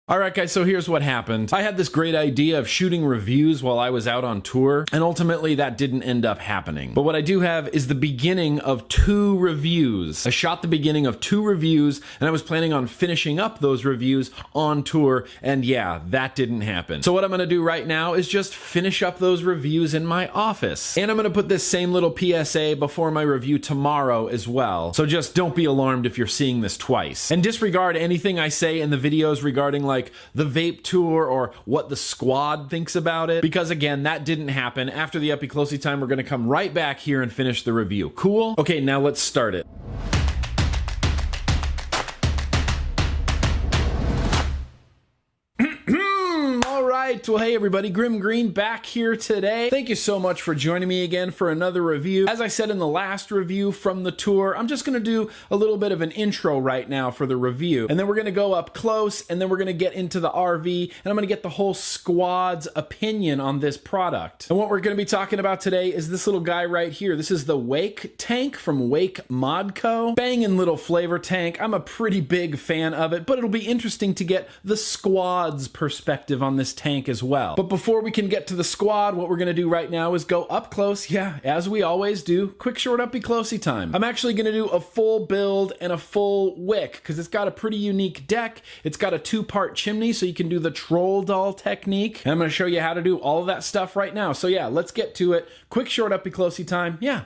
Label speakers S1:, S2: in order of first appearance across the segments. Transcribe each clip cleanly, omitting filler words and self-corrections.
S1: Alright guys, so here's what happened. I had this great idea of shooting reviews while I was out on tour, and ultimately that didn't end up happening. But what I do have is the beginning of 2 reviews. I shot the beginning of 2 reviews, and I was planning on finishing up those reviews on tour, and yeah, that didn't happen. So what I'm gonna do right now is just finish up those reviews in my office. And I'm gonna put this same little PSA before my review tomorrow as well. So just don't be alarmed if you're seeing this twice. And disregard anything I say in the videos regarding like the vape tour or what the squad thinks about it, because again, that didn't happen. After the Uppy Closey time, we're gonna come right back here and finish the review. Cool? Okay, now let's start it. Well, hey everybody, Grim Green back here today. Thank you so much for joining me again for another review. As I said in the last review from the tour, I'm just gonna do a little bit of an intro right now for the review, and then we're gonna go up close, and then we're gonna get into the RV, and I'm gonna get the whole squad's opinion on this product. And what we're gonna be talking about today is this little guy right here. This is the Wick tank from Wick Modco. Banging little flavor tank. I'm a pretty big fan of it, but it'll be interesting to get the squad's perspective on this tank as well. But before we can get to the squad, what we're gonna do right now is go up close. Yeah, as we always do. Quick short Uppy Closey time. I'm actually gonna do a full build and a full wick because it's got a pretty unique deck. It's got a 2-part chimney, so you can do the troll doll technique. And I'm gonna show you how to do all of that stuff right now. So yeah, let's get to it. Quick short Uppy Closey time. Yeah.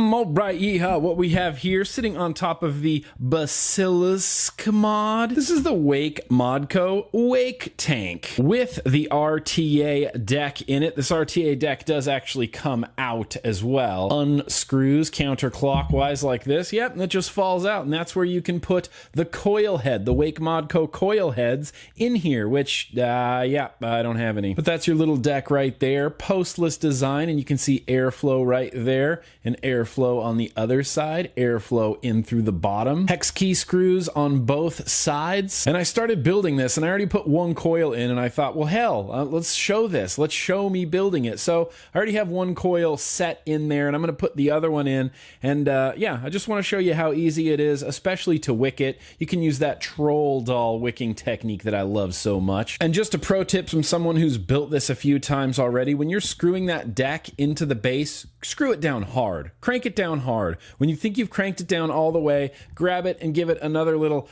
S1: Alright, yeehaw, what we have here sitting on top of the Basilisk mod. This is the Wick Modco Wake Tank with the RTA deck in it. This RTA deck does actually come out as well. Unscrews counterclockwise like this. Yep, and it just falls out, and that's where you can put the coil head, the Wick Modco coil heads in here, which, yeah, I don't have any. But that's your little deck right there. Postless design, and you can see airflow right there, and airflow on the other side, airflow in through the bottom, hex key screws on both sides. And I started building this, and I already put 1 coil in, and I thought, well, hell, let's show this. Let's show me building it. So I already have 1 coil set in there, and I'm going to put the other one in. And yeah, I just want to show you how easy it is, especially to wick it. You can use that troll doll wicking technique that I love so much. And just a pro tip from someone who's built this a few times already, when you're screwing that deck into the base, screw it down hard. Crank it down hard. When you think you've cranked it down all the way, grab it and give it another little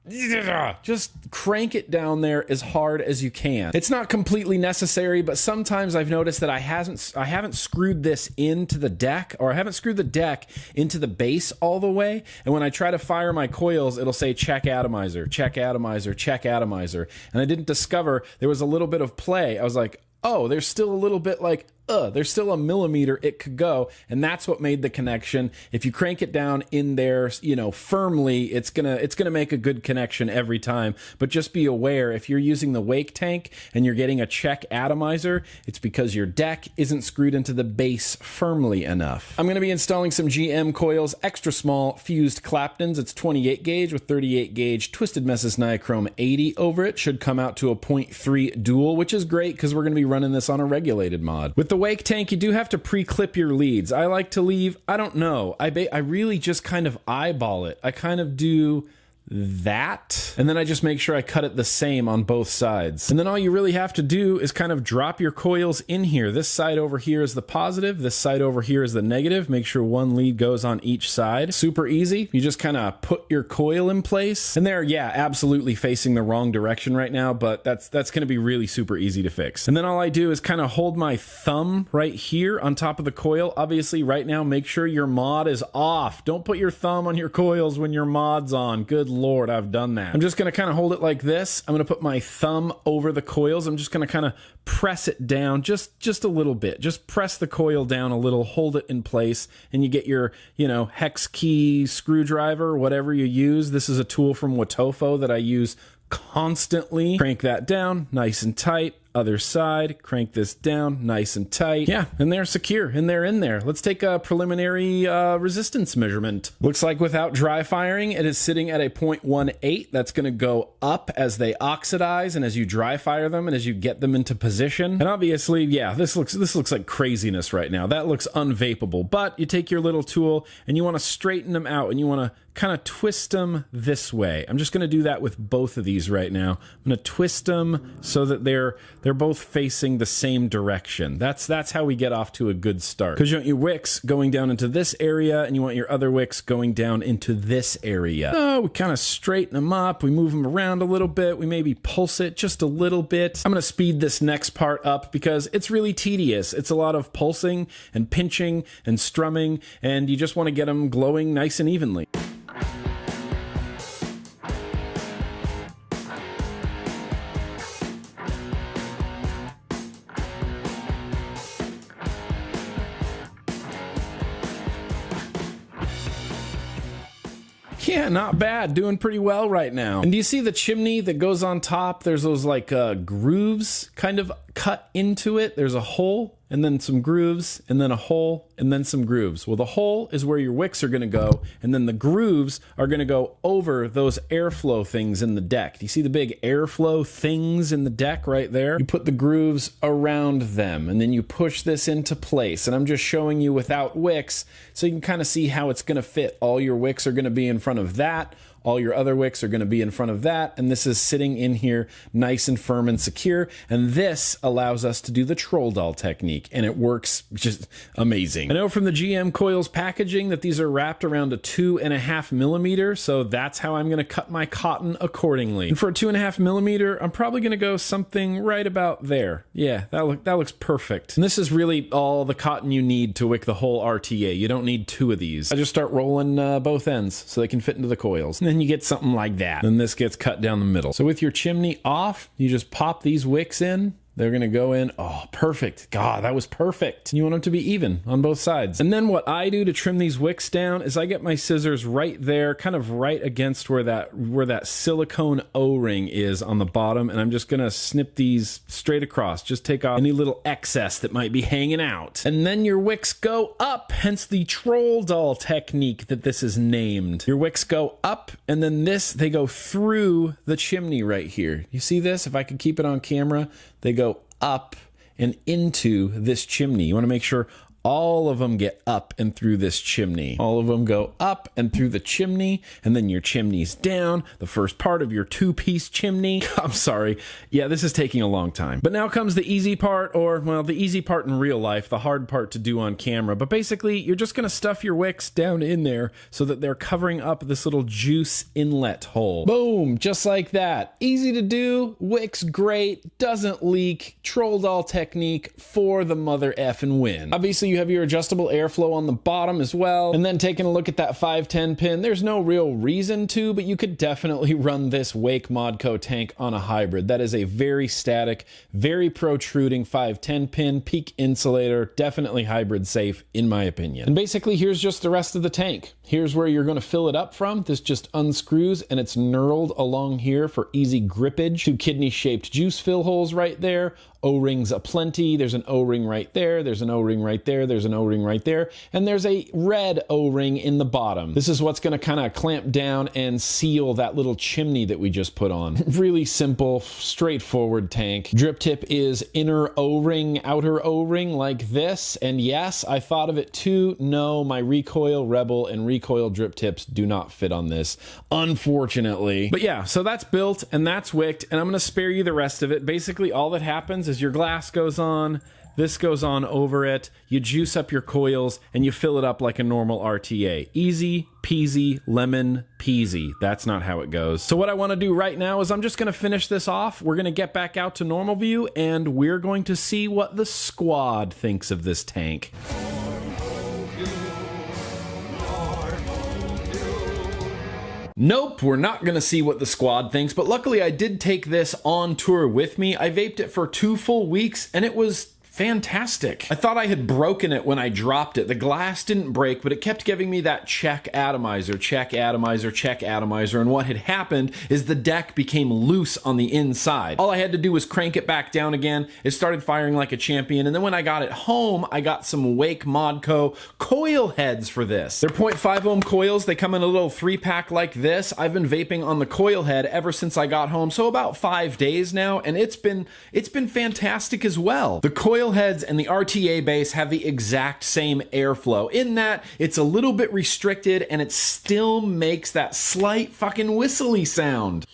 S1: just crank it down there as hard as you can. It's not completely necessary, but sometimes I've noticed that I haven't screwed this into the deck, or I haven't screwed the deck into the base all the way, and when I try to fire my coils, it'll say check atomizer, check atomizer, check atomizer, and I didn't discover there was a little bit of play. I was like, oh, there's still a little bit like, there's still a millimeter it could go, and that's what made the connection. If you crank it down in there, you know, firmly, it's gonna make a good connection every time. But just be aware, if you're using the Wake tank and you're getting a check atomizer, it's because your deck isn't screwed into the base firmly enough. I'm gonna be installing some GM coils, extra small fused Claptons. It's 28 gauge with 38 gauge Twisted Messes Nichrome 80 over it. Should come out to a 0.3 dual, which is great because we're gonna be running this on a regulated mod. With the Wake tank, you do have to pre-clip your leads. I like to leave, I don't know, I really just kind of eyeball it. I kind of do that, and then I just make sure I cut it the same on both sides. And then all you really have to do is kind of drop your coils in here. This side over here is the positive, this side over here is the negative. Make sure 1 lead goes on each side. Super easy. You just kind of put your coil in place, and they're, yeah, absolutely facing the wrong direction right now, but that's going to be really super easy to fix. And then all I do is kind of hold my thumb right here on top of the coil. Obviously right now, make sure your mod is off. Don't put your thumb on your coils when your mod's on. Good Lord, I've done that. I'm just gonna kind of hold it like this. I'm gonna put my thumb over the coils. I'm just gonna kind of press it down just a little bit. Just press the coil down a little, hold it in place, and you get your, you know, hex key screwdriver, whatever you use. This is a tool from Watofo that I use constantly. Crank that down nice and tight. Other side, crank this down nice and tight. Yeah, and they're secure, and they're in there. Let's take a preliminary resistance measurement. Looks like without dry firing, it is sitting at a 0.18. That's going to go up as they oxidize and as you dry fire them and as you get them into position. And obviously, yeah, this looks like craziness right now. That looks unvapable, but you take your little tool and you want to straighten them out and you want to kind of twist them this way. I'm just going to do that with both of these right now. I'm going to twist them so that they're both facing the same direction. That's how we get off to a good start. Because you want your wicks going down into this area and you want your other wicks going down into this area. So we kind of straighten them up. We move them around a little bit. We maybe pulse it just a little bit. I'm going to speed this next part up because it's really tedious. It's a lot of pulsing and pinching and strumming, and you just want to get them glowing nice and evenly. Yeah, not bad. Doing pretty well right now. And do you see the chimney that goes on top? There's those like grooves kind of cut into it. There's a hole and then some grooves and then a hole and then some grooves. Well, the hole is where your wicks are going to go, and then the grooves are going to go over those airflow things in the deck. Do you see the big airflow things in the deck right there? You put the grooves around them and then you push this into place. And I'm just showing you without wicks so you can kind of see how it's going to fit. All your wicks are going to be in front of that. All your other wicks are going to be in front of that, and this is sitting in here nice and firm and secure, and this allows us to do the troll doll technique, and it works just amazing. I know from the GM Coils packaging that these are wrapped around a 2.5 millimeter, so that's how I'm going to cut my cotton accordingly. And for a 2.5 millimeter, I'm probably going to go something right about there. Yeah, that looks perfect. And this is really all the cotton you need to wick the whole RTA. You don't need two of these. I just start rolling both ends so they can fit into the coils. And then you get something like that. Then this gets cut down the middle. So with your chimney off, you just pop these wicks in. They're going to go in. Oh, perfect. God, that was perfect. You want them to be even on both sides. And then what I do to trim these wicks down is I get my scissors right there, kind of right against where that silicone O-ring is on the bottom. And I'm just going to snip these straight across. Just take off any little excess that might be hanging out. And then your wicks go up, hence the troll doll technique that this is named. Your wicks go up, and then they go through the chimney right here. You see this? If I could keep it on camera, they go up and into this chimney. You want to make sure all of them get up and through this chimney. All of them go up and through the chimney, and then your chimney's down, the first part of your two-piece chimney. I'm sorry. Yeah, this is taking a long time. But now comes the easy part, or, well, the easy part in real life, the hard part to do on camera. But basically, you're just going to stuff your wicks down in there so that they're covering up this little juice inlet hole. Boom, just like that. Easy to do, wicks great, doesn't leak, troll doll technique for the mother effing win. Obviously, you have your adjustable airflow on the bottom as well. And then taking a look at that 510 pin, there's no real reason to, but you could definitely run this Wake Modco tank on a hybrid. That is a very static, very protruding 510 pin, peak insulator, definitely hybrid safe in my opinion. And basically here's just the rest of the tank. Here's where you're going to fill it up from. This just unscrews and it's knurled along here for easy grippage. Two kidney shaped juice fill holes right there. O-rings aplenty. There's an O-ring right there. There's an O-ring right there. There's an O-ring right there. And there's a red O-ring in the bottom. This is what's going to kind of clamp down and seal that little chimney that we just put on. Really simple, straightforward tank. Drip tip is inner O-ring, outer O-ring like this. And yes, I thought of it too. No, my recoil Rebel and recoil drip tips do not fit on this, unfortunately. But yeah, so that's built and that's wicked, and I'm going to spare you the rest of it. Basically, all that happens is your glass goes on, this goes on over it, you juice up your coils, and you fill it up like a normal RTA. Easy peasy, lemon peasy. That's not how it goes. So what I want to do right now is I'm just going to finish this off. We're going to get back out to normal view, and we're going to see what the squad thinks of this tank. Nope, we're not going to see what the squad thinks, but luckily I did take this on tour with me. I vaped it for 2 full weeks, and it was fantastic. I thought I had broken it when I dropped it. The glass didn't break, but it kept giving me that check atomizer, check atomizer, check atomizer, and what had happened is the deck became loose on the inside. All I had to do was crank it back down again. It started firing like a champion, and then when I got it home, I got some Wake Modco coil heads for this. They're 0.5 ohm coils. They come in a little 3-pack like this. I've been vaping on the coil head ever since I got home, so about 5 days now, and it's been fantastic as well. The coil heads and the RTA base have the exact same airflow in that it's a little bit restricted and it still makes that slight fucking whistly sound.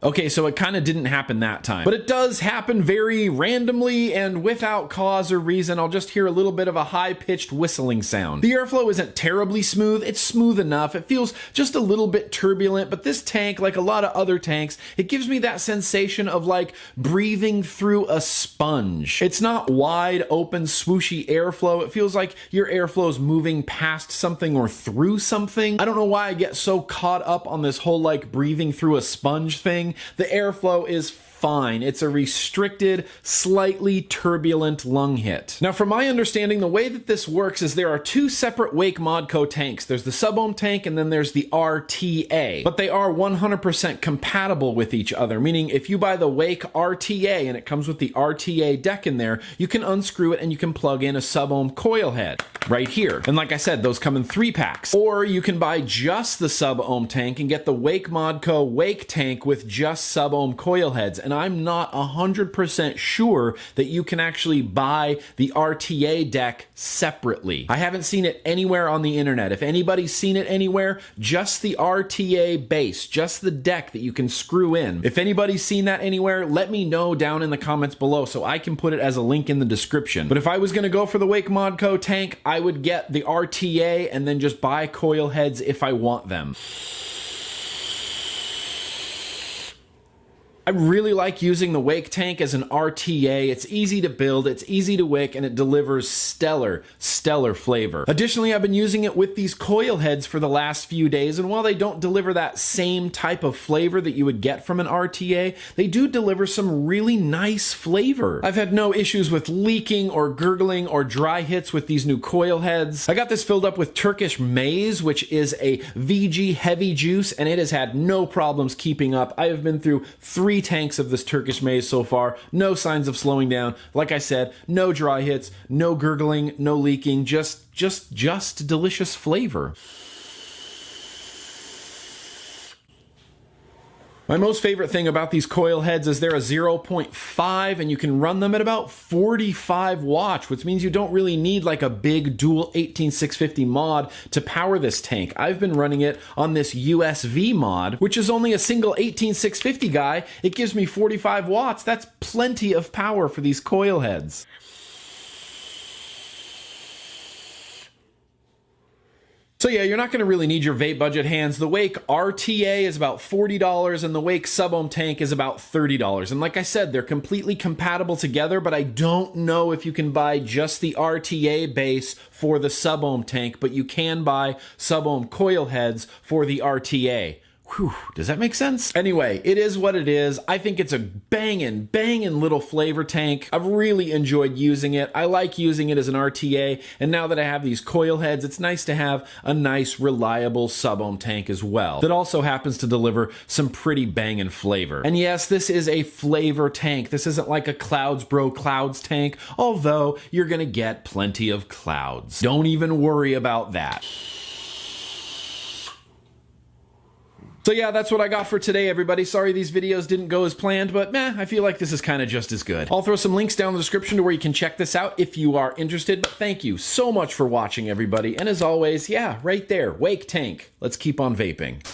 S1: Okay, so it kind of didn't happen that time, but it does happen very randomly and without cause or reason. I'll just hear a little bit of a high-pitched whistling sound. The airflow isn't terribly smooth. It's smooth enough. It feels just a little bit turbulent, but this tank, like a lot of other tanks, it gives me that sensation of like breathing through a sponge. It's not wide open, swooshy airflow. It feels like your airflow is moving past something or through something. I don't know why I get so caught up on this whole like breathing through a sponge thing. The airflow is fine. It's a restricted, slightly turbulent lung hit. Now, from my understanding, the way that this works is there are two separate Wake Modco tanks. There's the sub-ohm tank and then there's the RTA, but they are 100% compatible with each other, meaning if you buy the Wake RTA and it comes with the RTA deck in there, you can unscrew it and you can plug in a sub-ohm coil head right here. And like I said, those come in 3-packs. Or you can buy just the sub-ohm tank and get the Wake Modco Wake tank with just sub-ohm coil heads. And I'm not 100% sure that you can actually buy the RTA deck separately. I haven't seen it anywhere on the internet. If anybody's seen it anywhere, just the RTA base, just the deck that you can screw in. If anybody's seen that anywhere, let me know down in the comments below so I can put it as a link in the description. But if I was gonna go for the Wake Modco tank, I would get the RTA and then just buy coil heads if I want them. I really like using the Wake tank as an RTA. It's easy to build, it's easy to wick, and it delivers stellar flavor. Additionally, I've been using it with these coil heads for the last few days, and while they don't deliver that same type of flavor that you would get from an RTA, they do deliver some really nice flavor. I've had no issues with leaking or gurgling or dry hits with these new coil heads. I got this filled up with Turkish maize, which is a VG heavy juice, and it has had no problems keeping up. I have been through 3 tanks of this Turkish maize so far. No signs of slowing down. Like I said, no dry hits, no gurgling, no leaking, just delicious flavor. My most favorite thing about these coil heads is they're a 0.5 and you can run them at about 45 watts, which means you don't really need like a big dual 18650 mod to power this tank. I've been running it on this USV mod, which is only a single 18650 guy. It gives me 45 watts. That's plenty of power for these coil heads. So yeah, you're not going to really need your vape budget hands. The Wake RTA is about $40 and the Wake sub-ohm tank is about $30. And like I said, they're completely compatible together, but I don't know if you can buy just the RTA base for the sub-ohm tank, but you can buy sub-ohm coil heads for the RTA. Whew, does that make sense? Anyway, it is what it is. I think it's a bangin' little flavor tank. I've really enjoyed using it. I like using it as an RTA, and now that I have these coil heads, it's nice to have a nice, reliable sub-ohm tank as well that also happens to deliver some pretty bangin' flavor. And yes, this is a flavor tank. This isn't like a Clouds Bro Clouds tank, although you're gonna get plenty of clouds. Don't even worry about that. So yeah, that's what I got for today, everybody. Sorry these videos didn't go as planned, but I feel like this is kind of just as good. I'll throw some links down in the description to where you can check this out if you are interested. But thank you so much for watching, everybody. And as always, yeah, right there, Wake tank. Let's keep on vaping.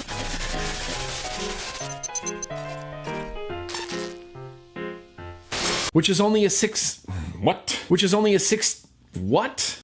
S1: Which is only a 6... What? Which is only a 6... What?